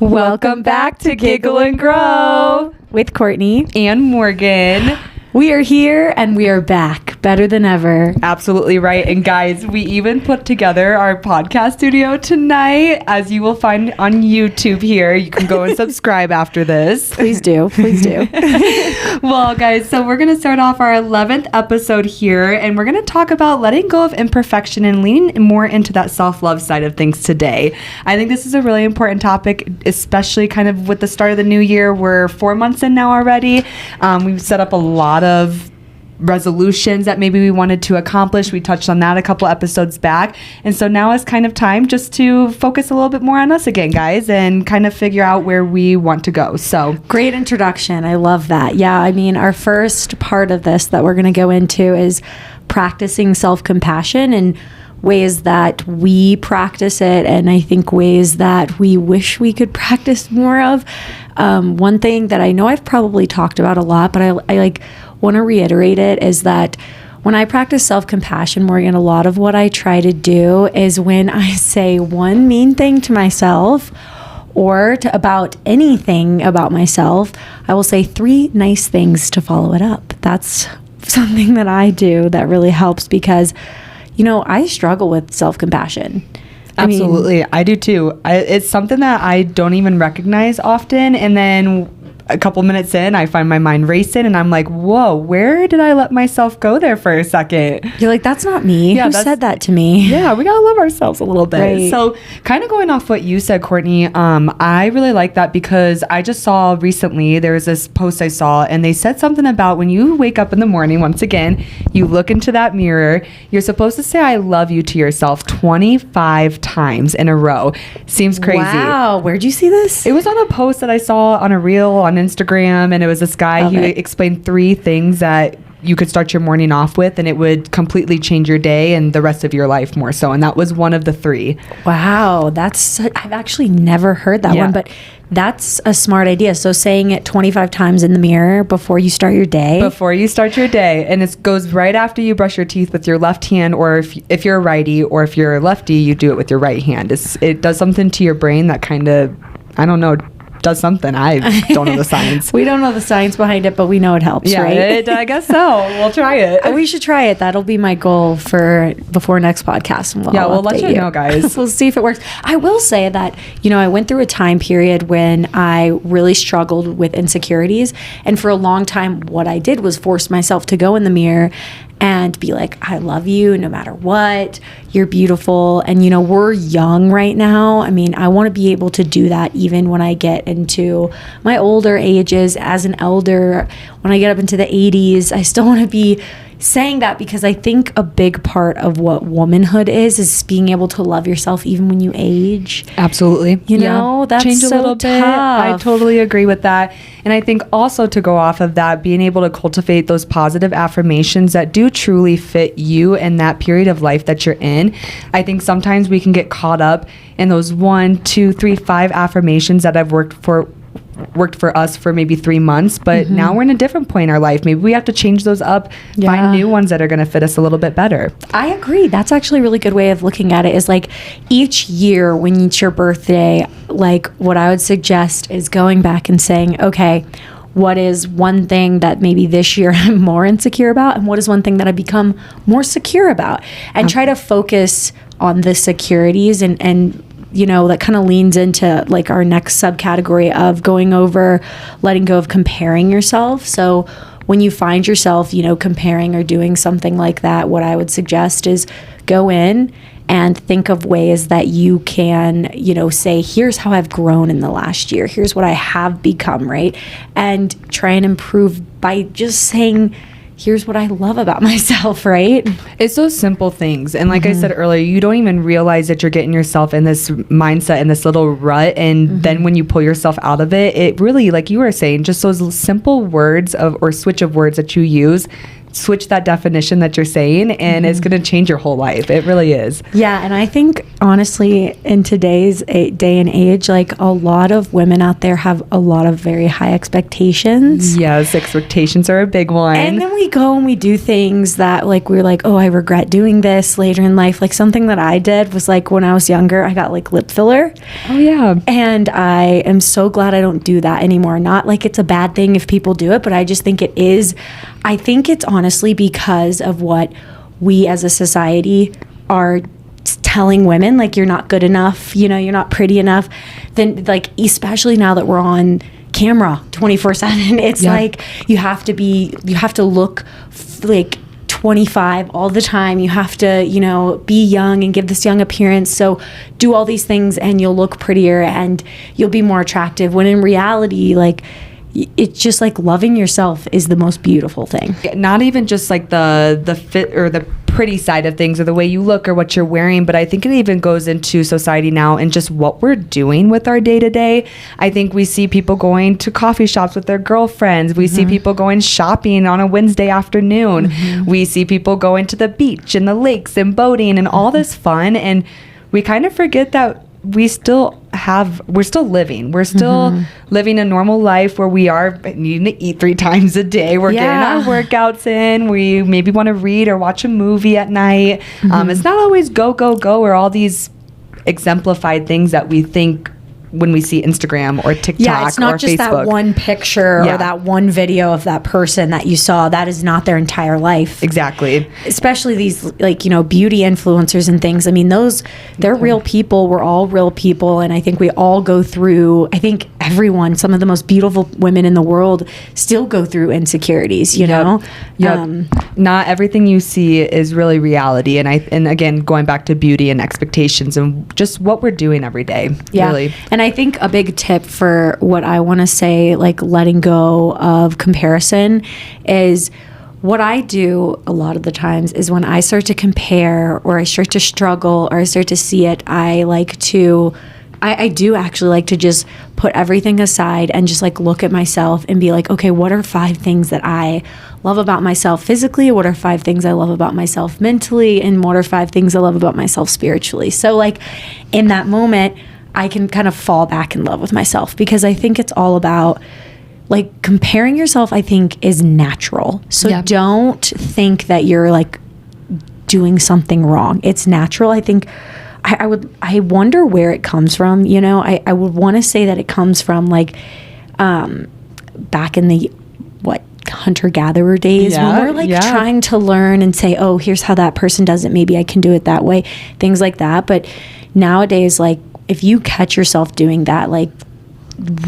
Welcome back to Giggle and Grow with Courtney and Morgan. We are here and we are back better than ever. Absolutely right. And guys, we even put together our podcast studio tonight, as you will find on YouTube here. You can go and subscribe after this. Please do. Please do. Well, guys, so we're going to start off our 11th episode here, and we're going to talk about letting go of imperfection and leaning more into that self-love side of things today. I think this is a really important topic, especially kind of with the start of the new year. We're 4 months in now already. We've set up a lot of resolutions that maybe we wanted to accomplish. We touched on that a couple episodes back. And so now is kind of time just to focus a little bit more on us again, guys, and kind of figure out where we want to go. So great introduction. I love that. Yeah, I mean, our first part of this that we're going to go into is practicing self-compassion and ways that we practice it, and I think ways that we wish we could practice more of. One thing that I know I've probably talked about a lot, but I want to reiterate it, is that when I practice self-compassion, Morgan, a lot of what I try to do is when I say one mean thing to myself or about anything about myself, I will say 3 nice things to follow it up. That's something that I do that really helps because, you know, I struggle with self-compassion. Absolutely. I do too. It's something that I don't even recognize often. And then a couple minutes in, I find my mind racing and I'm like, whoa, where did I let myself go there for a second? You're like, that's not me. Yeah, Who said that to me? Yeah, we got to love ourselves a little bit. Right. So kind of going off what you said, Courtney, I really like that because I just saw recently, there was this post I saw and they said something about when you wake up in the morning, once again, you look into that mirror, you're supposed to say, I love you to yourself 25 times in a row. Seems crazy. Wow. Where'd you see this? It was on a post that I saw on a reel on Instagram, and it was this guy. He explained 3 things that you could start your morning off with, and it would completely change your day and the rest of your life more so. And that was one of the 3. Wow. I've actually never heard that one, but that's a smart idea. So saying it 25 times in the mirror before you start your day. Before you start your day. And it goes right after you brush your teeth with your left hand, or if you're a righty, or if you're a lefty, you do it with your right hand. It does something to your brain that kind of, I don't know, does something. I don't know the science. We don't know the science behind it, but we know it helps, Yeah, right? I guess so. We'll try it. We should try it. That'll be my goal for before next podcast. And we'll let you know, guys. We'll see if it works. I will say that, you know, I went through a time period when I really struggled with insecurities. And for a long time, what I did was force myself to go in the mirror and be like, I love you no matter what. You're beautiful. And, you know, we're young right now. I mean, I want to be able to do that even when I get into my older ages as an elder. When I get up into the 80s, I still want to be saying that because I think a big part of what womanhood is being able to love yourself even when you age. Absolutely. You know, that's change a so little bit. tough. I totally agree with that. And I think also to go off of that, being able to cultivate those positive affirmations that do truly fit you and that period of life that you're in. I think sometimes we can get caught up in those 1, 2, 3, 5 affirmations that have worked for us for maybe 3 months, but now we're in a different point in our life. Maybe we have to change those up, find new ones that are going to fit us a little bit better. I agree. That's actually a really good way of looking at it, is like each year when it's your birthday, like what I would suggest is going back and saying, okay, what is one thing that maybe this year I'm more insecure about, and what is one thing that I become more secure about, and try to focus on the securities and you know, that kind of leans into like our next subcategory of going over letting go of comparing yourself. So when you find yourself, you know, comparing or doing something like that, what I would suggest is go in and think of ways that you can, you know, say, here's how I've grown in the last year. Here's what I have become, right? And try and improve by just saying, here's what I love about myself, right? It's those simple things. And like I said earlier, you don't even realize that you're getting yourself in this mindset, in this little rut. And then when you pull yourself out of it, it really, like you were saying, just those simple words or switch of words that you use switch that definition that you're saying, and it's going to change your whole life. It really is. Yeah, and I think honestly, in today's day and age, like a lot of women out there have a lot of very high expectations. Yes, expectations are a big one. And then we go and we do things that like we're like, oh, I regret doing this later in life. Like something that I did was like when I was younger, I got like lip filler. Oh yeah. And I am so glad I don't do that anymore. Not like it's a bad thing if people do it, but I just think it is. I think it's honestly because of what we as a society are telling women, like you're not good enough, you know, you're not pretty enough. Then like, especially now that we're on camera 24/7, it's like you have to look like 25 all the time. You have to, you know, be young and give this young appearance. So do all these things and you'll look prettier and you'll be more attractive. When in reality, like, it's just like loving yourself is the most beautiful thing. Not even just like the fit or the pretty side of things or the way you look or what you're wearing, but I think it even goes into society now and just what we're doing with our day to day. I think we see people going to coffee shops with their girlfriends. We see people going shopping on a Wednesday afternoon. We see people going to the beach and the lakes and boating and all this fun. And we kind of forget that we're still living. We're still living a normal life where we are needing to eat 3 times a day. We're getting our workouts in. We maybe want to read or watch a movie at night. It's not always go, go, go, or all these exemplified things that we think when we see Instagram or TikTok or Facebook. Yeah, it's not just that one picture or that one video of that person that you saw. That is not their entire life. Exactly. Especially these, like, you know, beauty influencers and things. I mean, they're real people. We're all real people. And I think we all go through, I think everyone, some of the most beautiful women in the world still go through insecurities, you know? Not everything you see is really reality. And again, going back to beauty and expectations and just what we're doing every day. Yeah. Really. And I think a big tip for what I want to say, like letting go of comparison, is what I do a lot of the times is when I start to compare or I start to struggle or I start to see it, I do actually like to just put everything aside and just like look at myself and be like, okay, what are 5 things that I love about myself physically? What are 5 things I love about myself mentally? And what are 5 things I love about myself spiritually? So like in that moment, I can kind of fall back in love with myself, because I think it's all about like comparing yourself, I think, is natural. So don't think that you're like doing something wrong. It's natural. I think I wonder where it comes from. You know, I would want to say that it comes from like back in the hunter-gatherer days when we're like trying to learn and say, oh, here's how that person does it. Maybe I can do it that way. Things like that. But nowadays, like, if you catch yourself doing that, like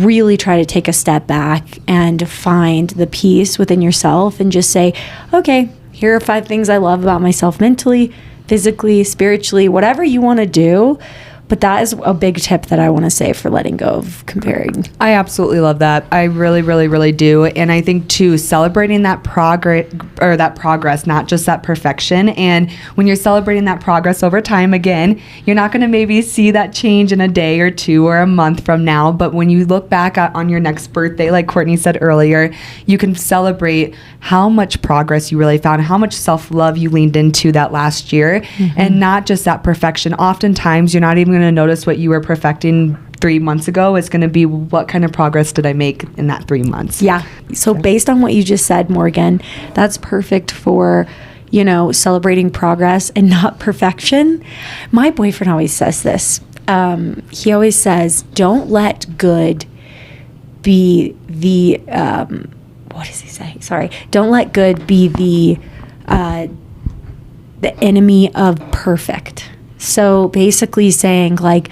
really try to take a step back and find the peace within yourself and just say, okay, here are 5 things I love about myself mentally, physically, spiritually, whatever you want to do. But that is a big tip that I want to say for letting go of comparing. I absolutely love that. I really, really, really do. And I think too, celebrating that progress, not just that perfection. And when you're celebrating that progress over time, again, you're not going to maybe see that change in a day or 2 or a month from now. But when you look back on your next birthday, like Courtney said earlier, you can celebrate how much progress you really found, how much self-love you leaned into that last year, and not just that perfection. Oftentimes, you're not even going to notice what you were perfecting 3 months ago. It's going to be, what kind of progress did I make in that 3 months? Yeah. So based on what you just said, Morgan, that's perfect for, you know, celebrating progress and not perfection. My boyfriend always says this. He always says, don't let good be the, what does he say? Sorry. Don't let good be the enemy of perfect. So basically saying like,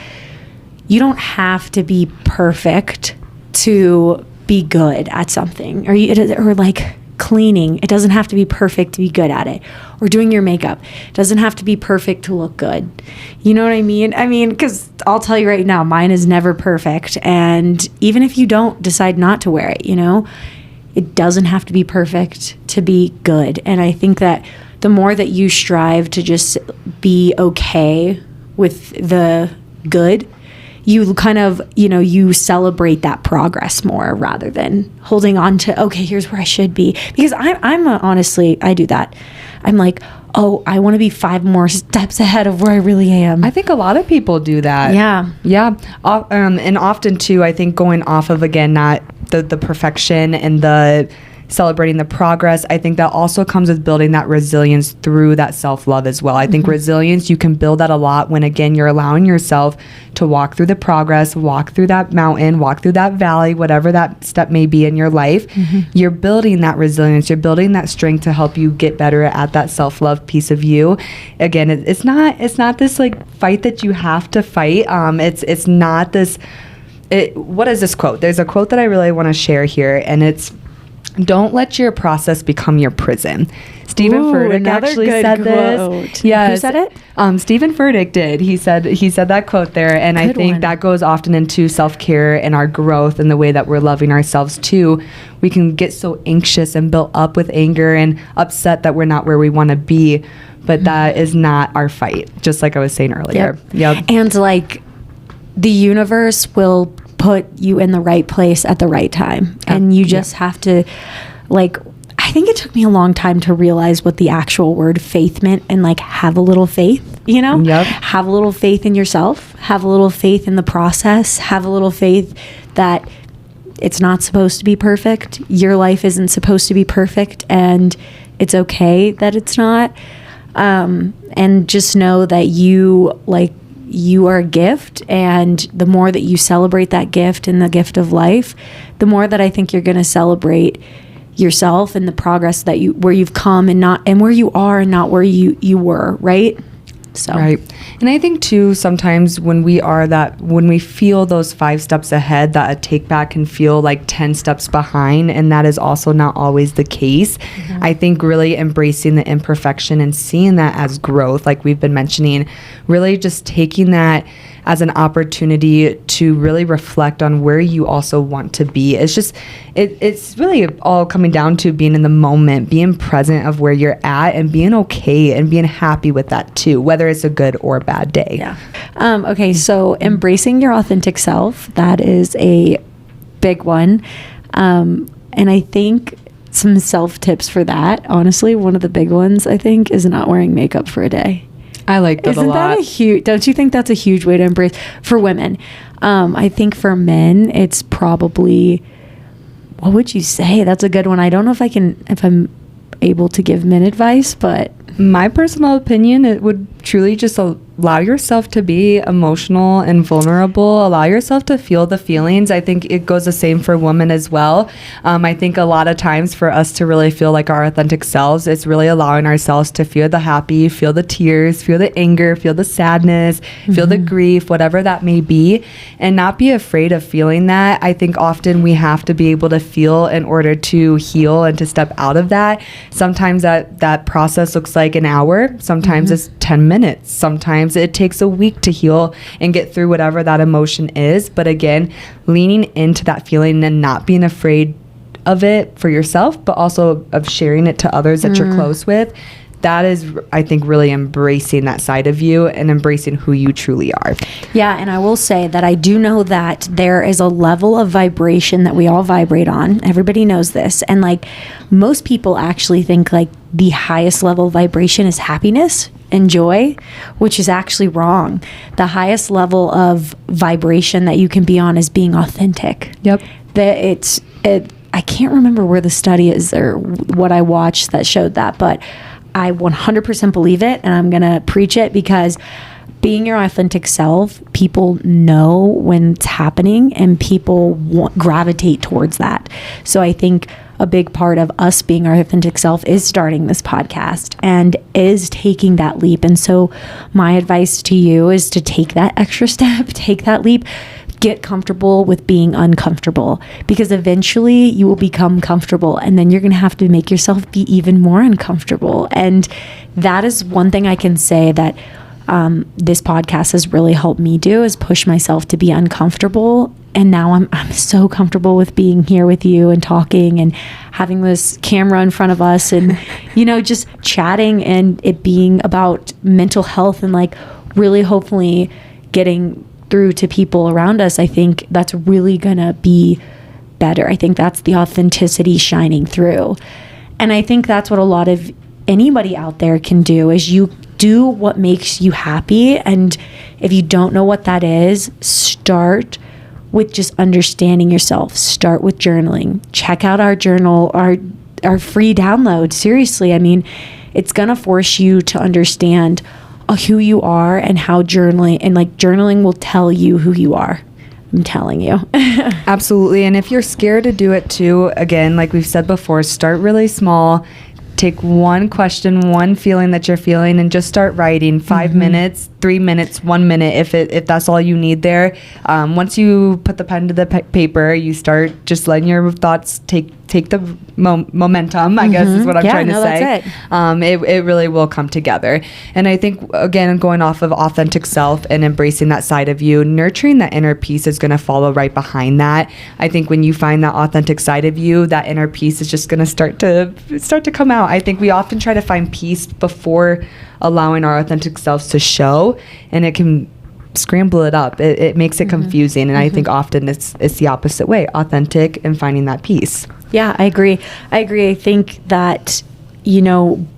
you don't have to be perfect to be good at something, or like cleaning. It doesn't have to be perfect to be good at it, or doing your makeup. It doesn't have to be perfect to look good. You know what I mean? I mean, because I'll tell you right now, mine is never perfect. And even if you don't decide not to wear it, you know, it doesn't have to be perfect to be good. And I think that the more that you strive to just be okay with the good, you kind of, you celebrate that progress more rather than holding on to, okay, here's where I should be. Because I'm honestly, I do that. I'm like, oh, I want to be 5 more steps ahead of where I really am. I think a lot of people do that. Yeah. Yeah. And often too, I think going off of, again, not the perfection and the celebrating the progress, I think that also comes with building that resilience through that self-love as well. I think resilience, you can build that a lot when, again, you're allowing yourself to walk through the progress, walk through that mountain, walk through that valley, whatever that step may be in your life. You're building that resilience. You're building that strength to help you get better at that self-love piece of you. Again, it's not this like fight that you have to fight. It's not this. What is this quote? There's a quote that I really want to share here, and it's, "Don't let your process become your prison." Stephen Furtick actually said this. Yeah, who said it? Stephen Furtick did. He said that quote there, and I think that goes often into self-care and our growth and the way that we're loving ourselves too. We can get so anxious and built up with anger and upset that we're not where we want to be, but that is not our fight. Just like I was saying earlier. Yep. And like the universe will put you in the right place at the right time. And you just have to, like, I think it took me a long time to realize what the actual word faith meant, and like have a little faith, have a little faith in yourself, have a little faith in the process, have a little faith that it's not supposed to be perfect. Your life isn't supposed to be perfect, and it's okay that it's not. And just know that you are a gift, and the more that you celebrate that gift and the gift of life, the more that I think you're going to celebrate yourself and the progress that where you've come and where you are and not where you were, right? So right. And I think too, sometimes when we feel those 5 steps ahead, that a take back can feel like 10 steps behind, and that is also not always the case. I think really embracing the imperfection and seeing that as growth, like we've been mentioning, really just taking that as an opportunity to really reflect on where you also want to be. It's just, it's really all coming down to being in the moment, being present of where you're at, and being okay and being happy with that too, whether it's a good or bad day. Yeah. Okay. So embracing your authentic self, that is a big one. And I think some self tips for that, honestly, one of the big ones I think is not wearing makeup for a day. I like that a lot. Don't you think that's a huge way to embrace for women? I think for men, it's probably, what would you say? That's a good one. I don't know if I'm able to give men advice, but my personal opinion, it would truly just allow yourself to be emotional and vulnerable. Allow yourself to feel the feelings. I think it goes the same for women as well. I think a lot of times for us to really feel like our authentic selves, it's really allowing ourselves to feel the happy, feel the tears, feel the anger, feel the sadness, feel the grief, whatever that may be, and not be afraid of feeling that. I think often we have to be able to feel in order to heal and to step out of that. Sometimes that process looks like an hour. Sometimes it's 10 minutes. Sometimes it takes a week to heal and get through whatever that emotion is. But again, leaning into that feeling and not being afraid of it for yourself, but also of sharing it to others that you're close with. That is, I think, really embracing that side of you and embracing who you truly are. Yeah, and I will say that I do know that there is a level of vibration that we all vibrate on. Everybody knows this. And like most people actually think like the highest level of vibration is happiness and joy, which is actually wrong. The highest level of vibration that you can be on is being authentic. Yep. I can't remember where the study is or what I watched that showed that, but I 100% believe it, and I'm going to preach it, because being your authentic self, people know when it's happening, and people gravitate towards that. So I think a big part of us being our authentic self is starting this podcast and is taking that leap. And so my advice to you is to take that extra step, take that leap, get comfortable with being uncomfortable, because eventually you will become comfortable, and then you're going to have to make yourself be even more uncomfortable. And that is one thing I can say that this podcast has really helped me do, is push myself to be uncomfortable. And now I'm so comfortable with being here with you and talking and having this camera in front of us and, just chatting, and it being about mental health and like really hopefully getting through to people around us, I think that's really gonna be better. I think that's the authenticity shining through. And I think that's what a lot of anybody out there can do, is you do what makes you happy. And if you don't know what that is, start with just understanding yourself. Start with journaling. Check out our journal, our free download. Seriously, I mean, it's gonna force you to understand who you are and how journaling will tell you who you are. I'm telling you. Absolutely. And if you're scared to do it too, again, like we've said before, start really small. Take one question, one feeling that you're feeling, and just start writing. 5 minutes, 3 minutes, 1 minute, if that's all you need there. Once you put the pen to the paper, you start just letting your thoughts take the momentum, I guess is what I'm trying to say. That's it. It really will come together. And I think, again, going off of authentic self and embracing that side of you, nurturing that inner peace is going to follow right behind that. I think when you find that authentic side of you, that inner peace is just going to start to come out. I think we often try to find peace before allowing our authentic selves to show, and it can scramble it up. It makes it confusing, and I think often it's the opposite way, authentic and finding that peace. Yeah, I agree. I think that,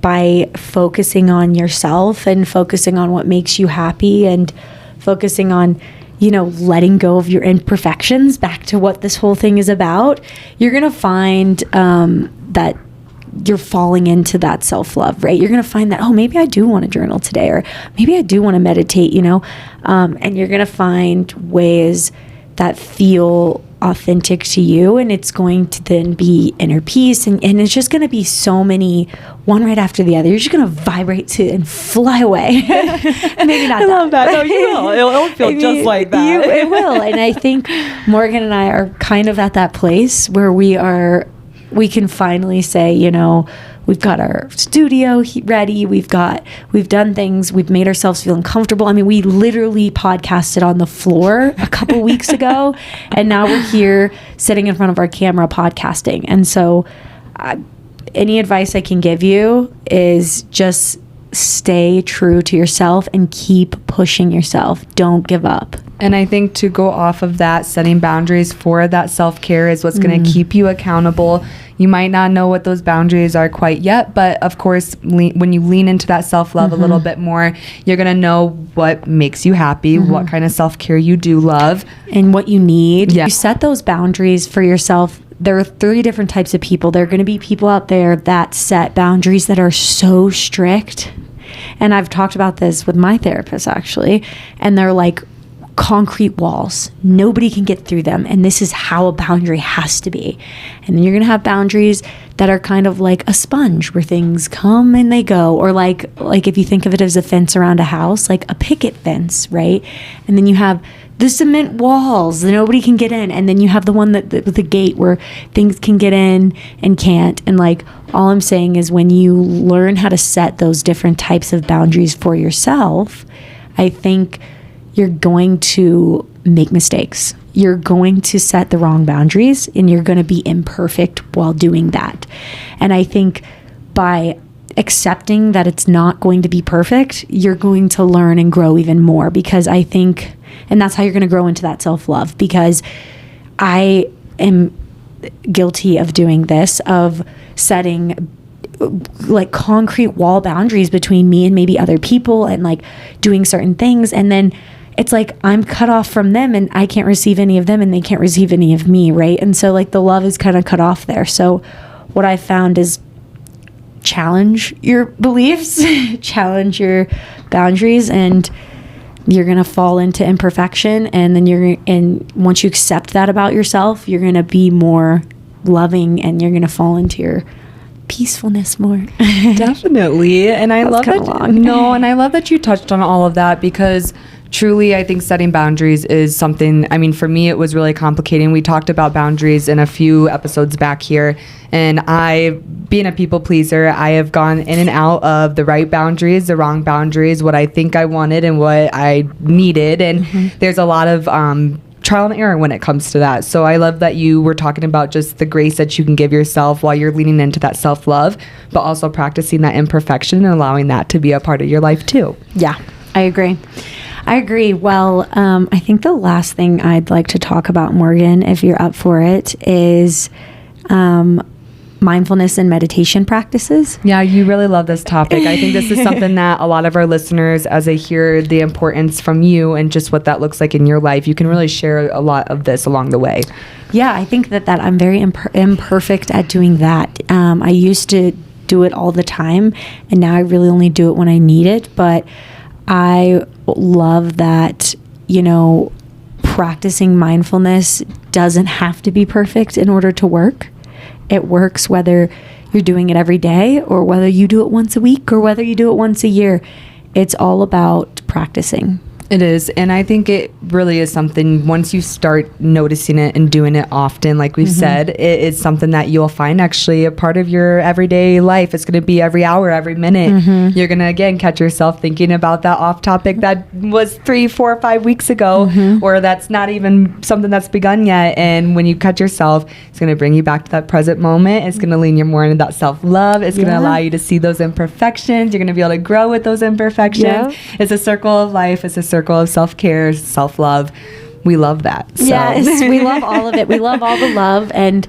by focusing on yourself and focusing on what makes you happy and focusing on, letting go of your imperfections, back to what this whole thing is about, you're going to find that you're falling into that self-love, right? You're going to find that, maybe I do want to journal today, or maybe I do want to meditate, and you're going to find ways that feel authentic to you, and it's going to then be inner peace, and it's just going to be so many, one right after the other. You're just going to vibrate to and fly away. Maybe not. I love that. No, you will. It'll feel just like that. It will. And I think Morgan and I are kind of at that place where we can finally say, we've got our studio ready. We've done things. We've made ourselves feel uncomfortable. I mean, we literally podcasted on the floor a couple weeks ago, and now we're here sitting in front of our camera podcasting. And so any advice I can give you is just stay true to yourself and keep pushing yourself. Don't give up. And I think to go off of that, setting boundaries for that self-care is what's going to keep you accountable. You might not know what those boundaries are quite yet, but of course, when you lean into that self-love a little bit more, you're going to know what makes you happy, what kind of self-care you do love, and what you need. Yeah. You set those boundaries for yourself. There are 3 different types of people. There are going to be people out there that set boundaries that are so strict. And I've talked about this with my therapist, actually. And they're like concrete walls. Nobody can get through them. And this is how a boundary has to be. And then you're going to have boundaries that are kind of like a sponge, where things come and they go. Or like if you think of it as a fence around a house, like a picket fence, right? And then you have the cement walls that nobody can get in, and then you have the one that with the gate where things can get in and can't. And like, all I'm saying is, when you learn how to set those different types of boundaries for yourself, I think you're going to make mistakes. You're going to set the wrong boundaries, and you're going to be imperfect while doing that. And I think by accepting that it's not going to be perfect, you're going to learn and grow even more, because I think, and that's how you're going to grow into that self-love, because I am guilty of doing this, of setting like concrete wall boundaries between me and maybe other people, and like doing certain things. And then it's like I'm cut off from them, and I can't receive any of them, and they can't receive any of me, right? And so like the love is kind of cut off there. So what I found is, challenge your beliefs, challenge your boundaries, and you're going to fall into imperfection. And then once you accept that about yourself, you're going to be more loving, and you're going to fall into your peacefulness more. Definitely. And I love that you touched on all of that, because truly, I think setting boundaries is something, I mean, for me, it was really complicating. We talked about boundaries in a few episodes back here, and being a people pleaser, I have gone in and out of the right boundaries, the wrong boundaries, what I think I wanted and what I needed. And there's a lot of trial and error when it comes to that. So I love that you were talking about just the grace that you can give yourself while you're leaning into that self-love, but also practicing that imperfection and allowing that to be a part of your life too. Yeah, I agree. I agree. Well, I think the last thing I'd like to talk about, Morgan, if you're up for it, is mindfulness and meditation practices. Yeah, you really love this topic. I think this is something that a lot of our listeners, as they hear the importance from you and just what that looks like in your life, you can really share a lot of this along the way. Yeah, I think that I'm very imperfect at doing that. I used to do it all the time, and now I really only do it when I need it. But I love that, practicing mindfulness doesn't have to be perfect in order to work. It works whether you're doing it every day or whether you do it once a week or whether you do it once a year. It's all about practicing. It is. And I think it really is something, once you start noticing it and doing it often, like we've said, it is something that you'll find actually a part of your everyday life. It's going to be every hour, every minute. You're going to, again, catch yourself thinking about that off topic that was 3, 4, 5 weeks ago, or that's not even something that's begun yet. And when you catch yourself, it's going to bring you back to that present moment. It's going to lean you more into that self-love. It's going to allow you to see those imperfections. You're going to be able to grow with those imperfections. It's a circle of life. It's a circle of self-care, self-love. We love that. So. Yes, we love all of it. We love all the love, and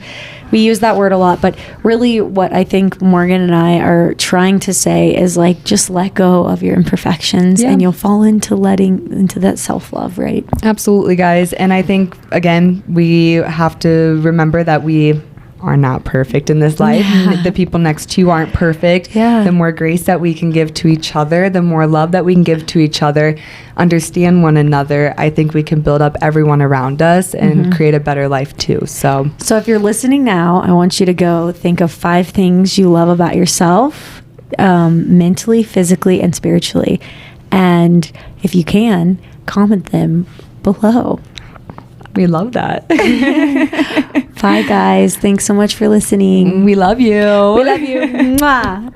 we use that word a lot. But really what I think Morgan and I are trying to say is like, just let go of your imperfections and you'll fall into that self-love, right? Absolutely, guys. And I think, again, we have to remember that we are not perfect in this life. The people next to you aren't perfect. The more grace that we can give to each other, the more love that we can give to each other, understand one another, I think we can build up everyone around us and create a better life too. So if you're listening now, I want you to go think of 5 things you love about yourself, mentally, physically, and spiritually. And if you can, comment them below. We love that. Bye, guys. Thanks so much for listening. We love you. We love you. Mwah.